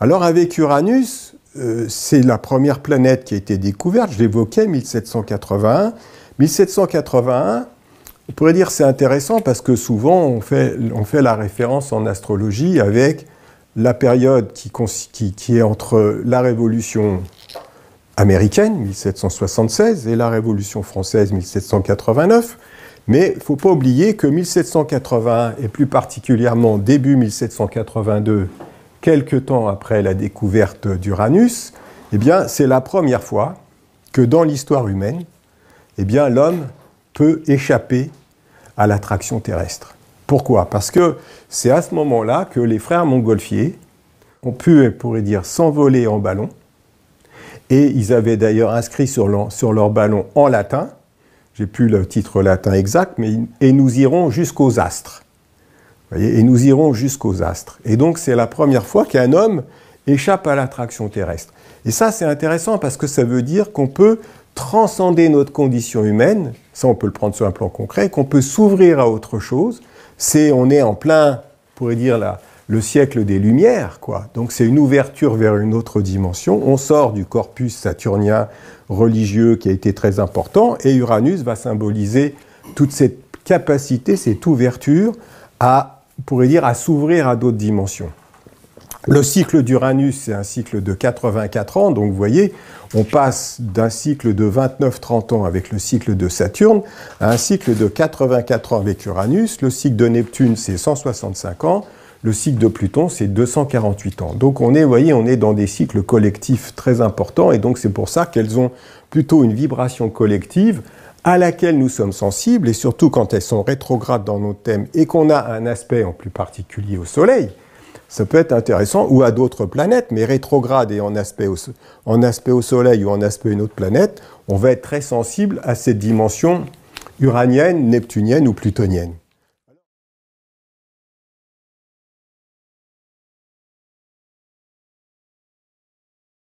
Alors avec Uranus, c'est la première planète qui a été découverte, je l'évoquais, 1781. 1781, on pourrait dire c'est intéressant parce que souvent on fait la référence en astrologie avec la période qui est entre la Révolution américaine, 1776, et la Révolution française, 1789. Mais il ne faut pas oublier que 1781, et plus particulièrement début 1782, quelque temps après la découverte d'Uranus, eh bien, c'est la première fois que dans l'histoire humaine, eh bien, l'homme peut échapper à l'attraction terrestre. Pourquoi? Parce que c'est à ce moment-là que les frères Montgolfier ont pu, on pourrait dire, s'envoler en ballon. Et ils avaient d'ailleurs inscrit sur leur ballon en latin, j'ai plus le titre latin exact, mais et nous irons jusqu'aux astres. Vous voyez, et nous irons jusqu'aux astres. Et donc c'est la première fois qu'un homme échappe à l'attraction terrestre. Et ça c'est intéressant parce que ça veut dire qu'on peut transcender notre condition humaine, ça on peut le prendre sur un plan concret, qu'on peut s'ouvrir à autre chose. On est en plein, on pourrait dire le siècle des Lumières, quoi. Donc c'est une ouverture vers une autre dimension. On sort du corpus saturnien religieux qui a été très important, et Uranus va symboliser toute cette capacité, cette ouverture à, on pourrait dire, à s'ouvrir à d'autres dimensions. Le cycle d'Uranus, c'est un cycle de 84 ans, donc vous voyez, on passe d'un cycle de 29-30 ans avec le cycle de Saturne à un cycle de 84 ans avec Uranus. Le cycle de Neptune, c'est 165 ans. Le cycle de Pluton, c'est 248 ans. Donc on est dans des cycles collectifs très importants, et donc c'est pour ça qu'elles ont plutôt une vibration collective à laquelle nous sommes sensibles, et surtout quand elles sont rétrogrades dans nos thèmes et qu'on a un aspect en plus particulier au Soleil, ça peut être intéressant, ou à d'autres planètes, mais rétrograde et en aspect au Soleil ou en aspect à une autre planète, on va être très sensible à cette dimension uranienne, neptunienne ou plutonienne.